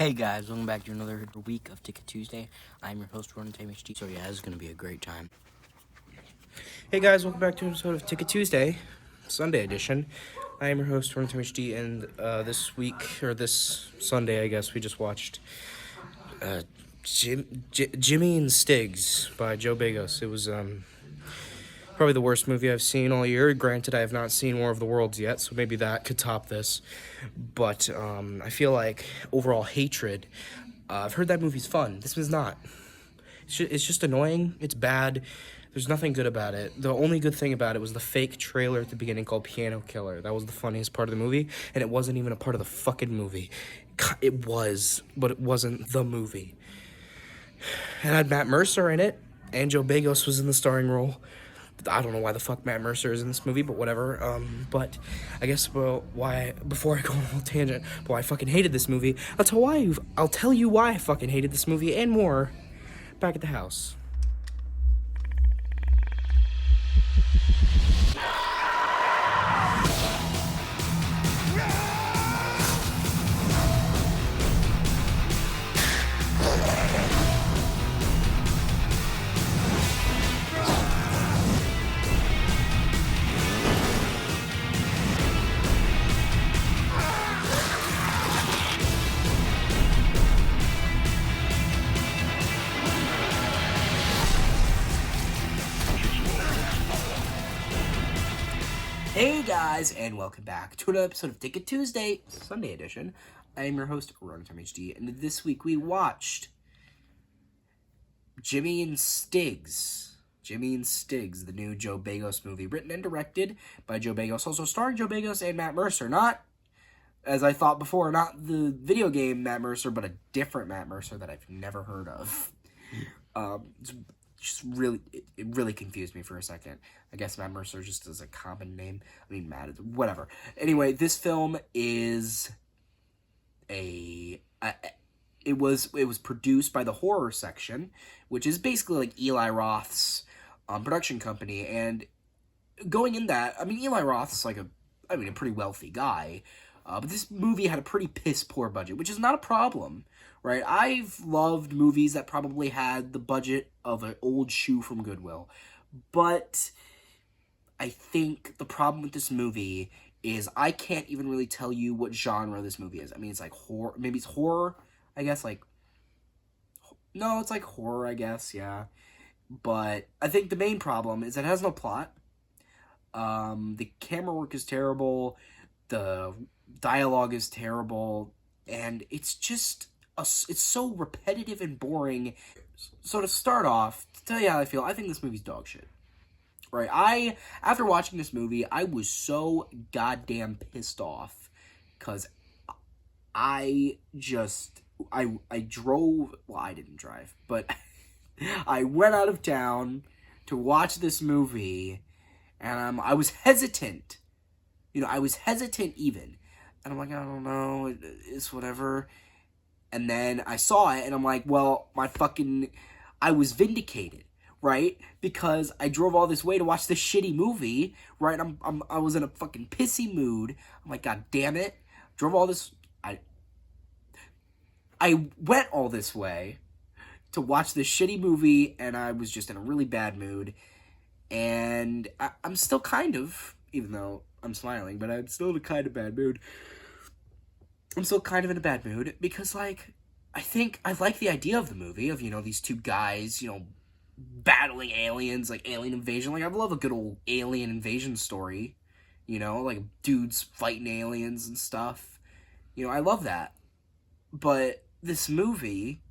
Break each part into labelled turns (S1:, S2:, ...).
S1: Hey guys, welcome back to another week of Ticket Tuesday. I'm your host, Ron Time HD. So yeah, this is going to be a great time.
S2: Hey guys, welcome back to an episode of Ticket Tuesday, Sunday edition. I am your host, Ron Time HD, and this Sunday, I guess, we just watched Jimmy and Stiggs by Joe Begos. It was probably the worst movie I've seen all year. Granted, I have not seen War of the Worlds yet, so maybe that could top this. But I feel like overall hatred. I've heard that movie's fun. This was not. It's just annoying. It's bad. There's nothing good about it. The only good thing about it was the fake trailer at the beginning called Piano Killer. That was the funniest part of the movie, and it wasn't even a part of the fucking movie. It was, but it wasn't the movie. It had Matt Mercer in it, and Joe Begos was in the starring role. I don't know why the fuck Matt Mercer is in this movie, but whatever. But I guess before I go on a whole tangent, why I fucking hated this movie, I'll tell you why I fucking hated this movie and more back at the house.
S1: Hey guys, and welcome back to another episode of Ticket Tuesday, Sunday edition. I am your host, Ron Time HD, and this week we watched Jimmy and Stiggs. Jimmy and Stiggs, the new Joe Begos movie, written and directed by Joe Begos, also starring Joe Begos and Matt Mercer. Not, as I thought before, not the video game Matt Mercer, but a different Matt Mercer that I've never heard of. It really confused me for a second. I guess Matt Mercer just is a common name. I mean, Matt, whatever. Anyway, this film is it was produced by the horror section, which is basically like Eli Roth's production company. And going in that, I mean, Eli Roth's like a pretty wealthy guy. But this movie had a pretty piss poor budget, which is not a problem, right? I've loved movies that probably had the budget of an old shoe from Goodwill. But I think the problem with this movie is I can't even really tell you what genre this movie is. I mean, it's like horror. Maybe it's horror, I guess. No, it's like horror, I guess, yeah. But I think the main problem is it has no plot. The camera work is terrible. The dialogue is terrible, and it's just it's so repetitive and boring. So to start off, to tell you how I feel, I think this movie's dog shit. Right? After watching this movie, I was so goddamn pissed off because I drove. Well, I didn't drive, but I went out of town to watch this movie, and I was hesitant. I was hesitant even. And I'm like, I don't know, it's whatever. And then I saw it, and I'm like, well, I was vindicated, right? Because I drove all this way to watch this shitty movie, right? I was in a fucking pissy mood. I'm like, God damn it. Drove all this, I went all this way to watch this shitty movie, and I was just in a really bad mood. And I'm still kind of, even though I'm smiling, but I'm still in a kind of bad mood. I'm still kind of in a bad mood because, I think I like the idea of the movie of, these two guys, battling aliens, like alien invasion. I love a good old alien invasion story, like dudes fighting aliens and stuff. I love that. But this movie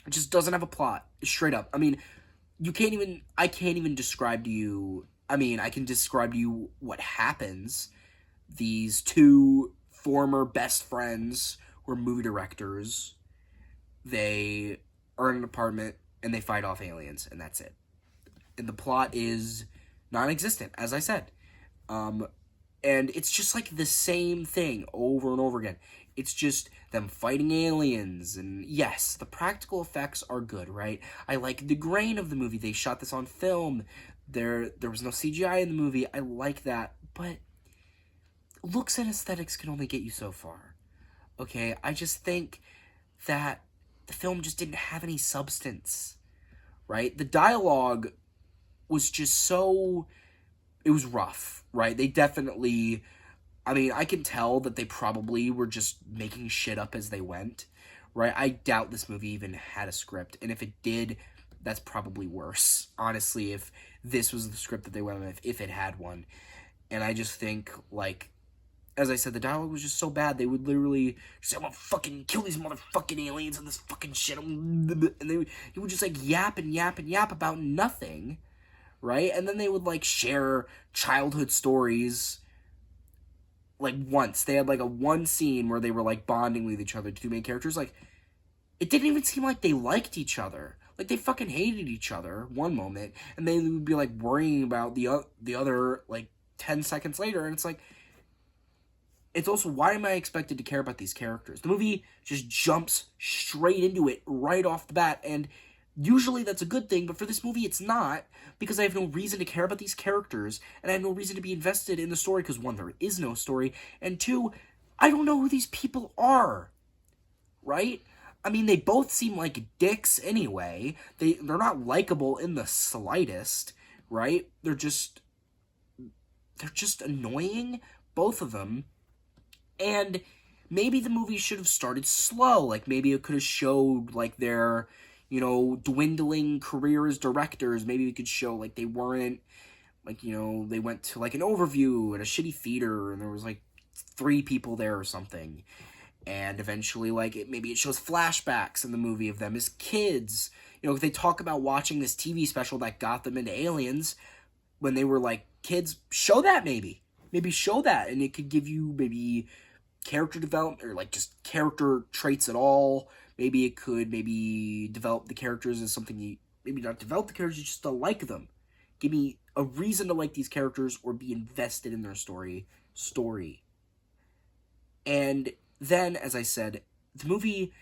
S1: just doesn't have a plot, straight up. I mean, I can't even describe to you, I can describe to you what happens. These two former best friends were movie directors. They are in an apartment, and they fight off aliens, and that's it. And the plot is non-existent, as I said. And it's just like the same thing over and over again. It's just them fighting aliens, and yes, the practical effects are good, right? I like the grain of the movie. They shot this on film. There was no CGI in the movie. I like that, but looks and aesthetics can only get you so far. Okay, I just think that the film just didn't have any substance, right? The dialogue was just so, it was rough, right? They definitely, I mean, I can tell that they probably were just making shit up as they went, right? I doubt this movie even had a script, and if it did, that's probably worse, honestly, if this was the script that they went with, if it had one. And I just think, like, as I said, the dialogue was just so bad. They would literally say, "I'm gonna fucking kill these motherfucking aliens and this fucking shit," and he would just, like, yap and yap and yap about nothing, right? And then they would, like, share childhood stories. Like, once they had, like, a one scene where they were, like, bonding with each other, two main characters. Like, it didn't even seem like they liked each other. Like, they fucking hated each other one moment, and they would be, like, worrying about the other, like, 10 seconds later, and it's like, it's also, why am I expected to care about these characters? The movie just jumps straight into it right off the bat, and usually that's a good thing, but for this movie it's not, because I have no reason to care about these characters, and I have no reason to be invested in the story, because one, there is no story, and two, I don't know who these people are, right? I mean, they both seem like dicks anyway. They're not likable in the slightest, right? They're just annoying, both of them. And maybe the movie should have started slow. Like, maybe it could have showed, like, their, you know, dwindling career as directors. Maybe we could show, like, they weren't, like, you know, they went to, like, an overview at a shitty theater, and there was, like, 3 people there or something. And eventually, like, maybe it shows flashbacks in the movie of them as kids. You know, if they talk about watching this TV special that got them into aliens when they were, like, kids, show that maybe. Maybe show that, and it could give you maybe character development, or, like, just character traits at all. Maybe it could develop the characters as something you, maybe not develop the characters, just to like them. Give me a reason to like these characters or be invested in their story. And then, as I said, the movie,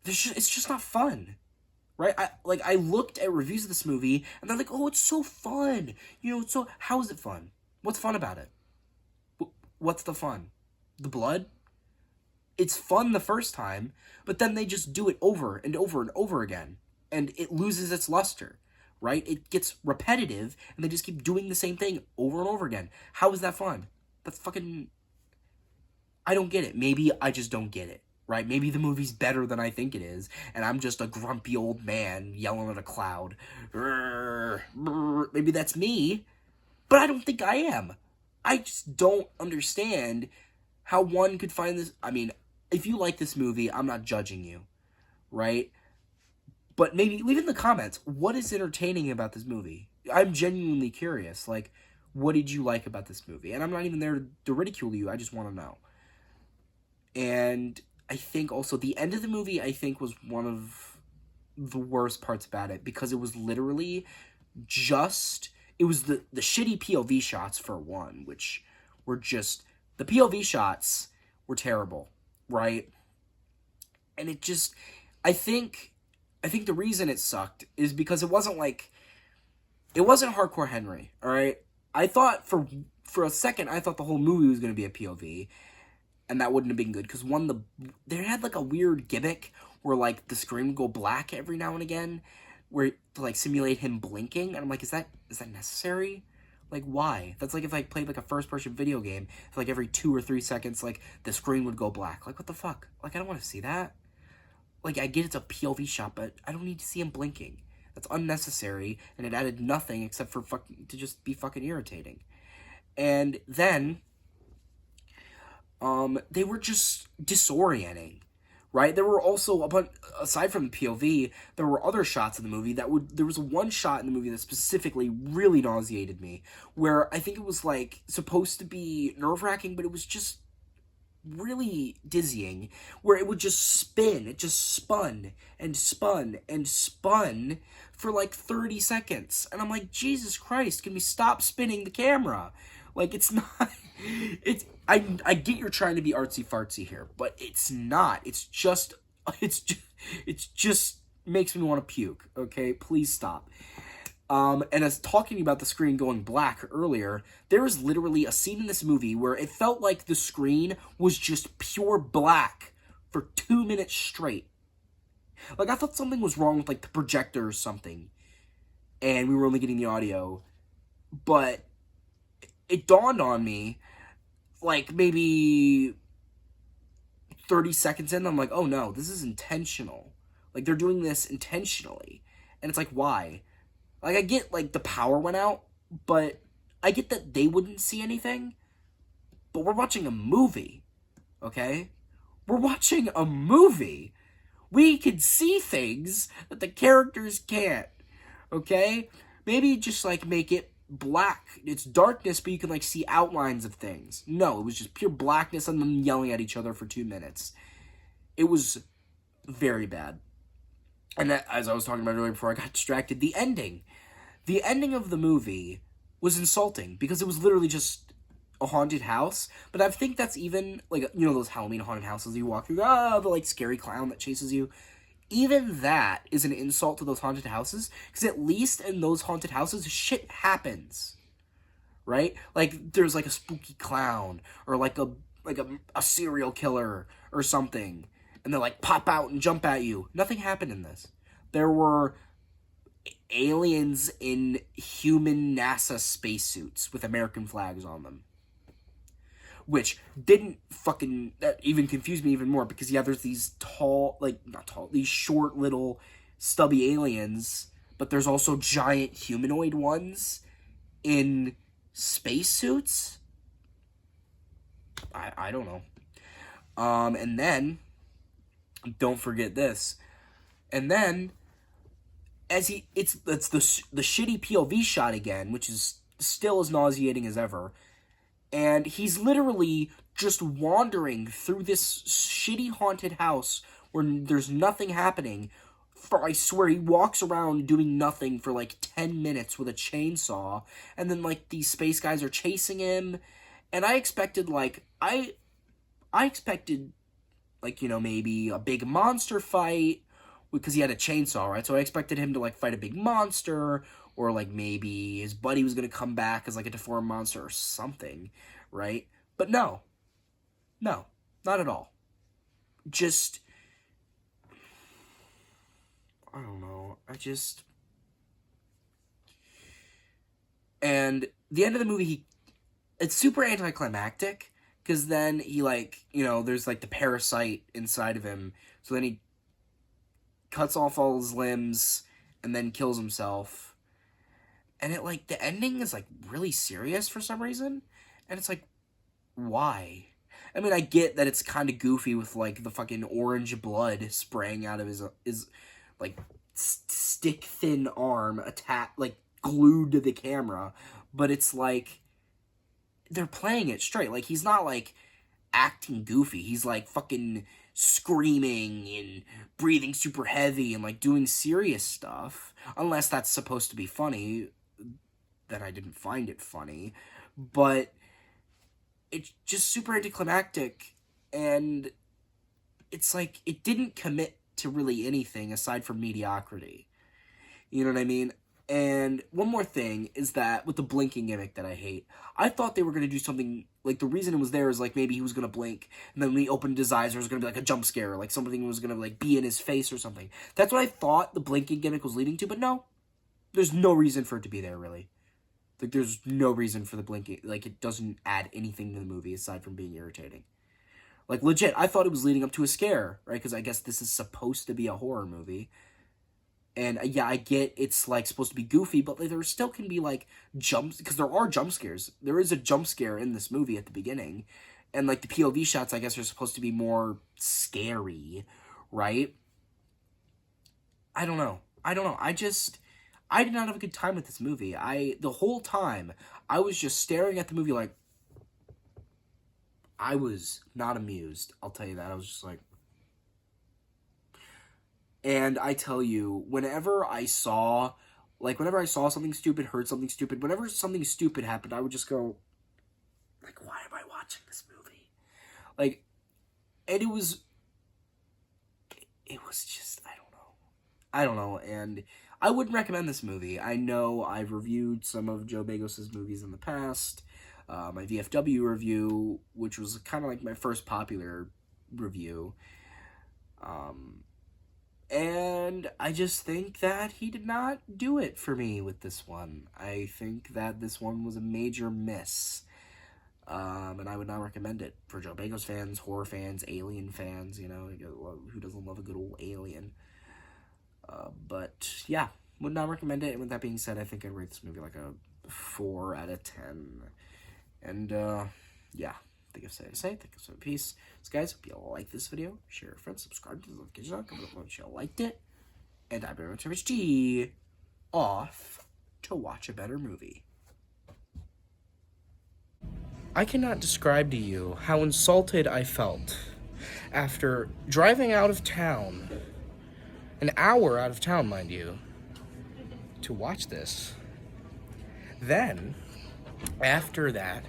S1: it's just not fun, right? I looked at reviews of this movie, and they're like, "Oh, it's so fun." You know, so how is it fun? What's fun about it? What's the fun? The blood? It's fun the first time, but then they just do it over and over and over again, and it loses its luster, right? It gets repetitive, and they just keep doing the same thing over and over again. How is that fun? That's fucking, I don't get it. Maybe I just don't get it, right? Maybe the movie's better than I think it is, and I'm just a grumpy old man yelling at a cloud. Maybe that's me, but I don't think I am. I just don't understand how one could find this. I mean, if you like this movie, I'm not judging you, right? But maybe leave in the comments, what is entertaining about this movie? I'm genuinely curious. Like, what did you like about this movie? And I'm not even there to ridicule you. I just want to know. And I think also the end of the movie, I think, was one of the worst parts about it, because it was literally just, it was the shitty POV shots, for one, which were just, the POV shots were terrible, right? And it just, I think the reason it sucked is because it wasn't Hardcore Henry, all right? I thought for a second, I thought the whole movie was going to be a POV, and that wouldn't have been good, because they had, like, a weird gimmick where, like, the screen would go black every now and again, where, to, like, simulate him blinking, and I'm like, is that necessary? Like, why? That's like if I played, like, a first-person video game, if, like, every 2 or 3 seconds, like, the screen would go black. Like, what the fuck? Like, I don't want to see that. Like, I get it's a POV shot, but I don't need to see him blinking. That's unnecessary, and it added nothing except for to just be fucking irritating. And then, they were just disorienting, right? There were also, aside from the POV, there were other shots in the movie there was one shot in the movie that specifically really nauseated me, where I think it was, like, supposed to be nerve-wracking, but it was just really dizzying, where it would just spin. It just spun and spun and spun for, like, 30 seconds. And I'm like, Jesus Christ, can we stop spinning the camera? Like, it's not, I get you're trying to be artsy-fartsy here, but it's not. It just makes me want to puke, okay? Please stop. And as talking about the screen going black earlier, there is literally a scene in this movie where it felt like the screen was just pure black for 2 minutes straight. Like, I thought something was wrong with, like, the projector or something, and we were only getting the audio. But it dawned on me, like, maybe 30 seconds in, I'm like, oh no, this is intentional. Like, they're doing this intentionally. And it's like, why? Like, I get, like, the power went out, but I get that they wouldn't see anything. But we're watching a movie, okay? We're watching a movie. We can see things that the characters can't, okay? Maybe just, like, make it black. It's darkness, but you can, like, see outlines of things. No, it was just pure blackness and them yelling at each other for 2 minutes. It was very bad. And that, as I was talking about earlier before I got distracted, the ending of the movie was insulting because it was literally just a haunted house. But I think that's even, like, you know, those Halloween haunted houses you walk through, the, like, scary clown that chases you. Even that is an insult to those haunted houses, because at least in those haunted houses, shit happens, right? Like, there's, like, a spooky clown, or, like, a serial killer, or something, and they, like, pop out and jump at you. Nothing happened in this. There were aliens in human NASA spacesuits with American flags on them. Which didn't fucking, that even confused me even more, because yeah, there's these tall, like, not tall, these short little stubby aliens, but there's also giant humanoid ones in spacesuits. I don't know. And then, don't forget this. And then, it's the shitty POV shot again, which is still as nauseating as ever. And he's literally just wandering through this shitty haunted house where there's nothing happening. For, I swear, he walks around doing nothing for like 10 minutes with a chainsaw. And then, like, these space guys are chasing him. And I expected, like, I expected, like, you know, maybe a big monster fight. Because he had a chainsaw, right? So I expected him to, like, fight a big monster, or, like, maybe his buddy was going to come back as, like, a deformed monster or something, right? But no. No. Not at all. Just, I don't know. And the end of the movie, it's super anticlimactic, because then he, like, you know, there's, like, the parasite inside of him, so then he cuts off all his limbs, and then kills himself. And it, like, the ending is, like, really serious for some reason. And it's like, why? I mean, I get that it's kind of goofy with, like, the fucking orange blood spraying out of his like, stick-thin arm, like, glued to the camera. But it's like, they're playing it straight. Like, he's not, like, acting goofy. He's, like, fucking screaming and breathing super heavy and, like, doing serious stuff. Unless that's supposed to be funny, then I didn't find it funny. But it's just super anticlimactic, and it's like, it didn't commit to really anything aside from mediocrity. You know what I mean? And one more thing is that with the blinking gimmick that I hate, I thought they were going to do something, like, the reason it was there is, like, maybe he was going to blink, and then when he opened his eyes, there was going to be, like, a jump scare, like, something was going to, like, be in his face or something. That's what I thought the blinking gimmick was leading to, but no. There's no reason for it to be there, really. Like, there's no reason for the blinking. Like, it doesn't add anything to the movie aside from being irritating. Like, legit, I thought it was leading up to a scare, right? Because I guess this is supposed to be a horror movie. And, yeah, I get it's, like, supposed to be goofy, but there still can be, like, jumps, because there are jump scares. There is a jump scare in this movie at the beginning. And, like, the POV shots, I guess, are supposed to be more scary, right? I don't know. I did not have a good time with this movie. The whole time, I was just staring at the movie like, I was not amused. I'll tell you that. I was just like, and I tell you, whenever I saw something stupid, heard something stupid, whenever something stupid happened, I would just go, like, why am I watching this movie? Like, and it was just, I don't know, and I wouldn't recommend this movie. I know I've reviewed some of Joe Begos' movies in the past. My VFW review, which was kind of like my first popular review. And I just think that he did not do it for me with this one. I think that this one was a major miss. And I would not recommend it for Joe Begos fans, horror fans, Alien fans, who doesn't love a good old Alien. But yeah, would not recommend it. And with that being said, I think I'd rate this movie like a 4 out of 10. And yeah, I think I've said it to say. Think I've said peace. So guys, hope you like this video. Share with friends, subscribe to the notification bell, comment below if you liked it. And I'm very much HG off to watch a better movie.
S2: I cannot describe to you how insulted I felt after driving out of town, an hour out of town, mind you, to watch this. Then, after that,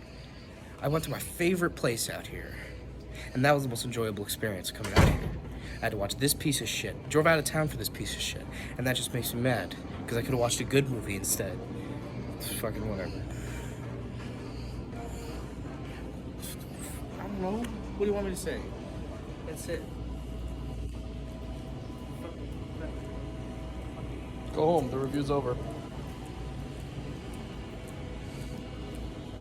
S2: I went to my favorite place out here, and that was the most enjoyable experience coming out here. I had to watch this piece of shit. Drove out of town for this piece of shit, and that just makes me mad, because I could have watched a good movie instead. It's fucking whatever. I don't know. What do you want me to say? That's it.
S3: Go home. The review's over.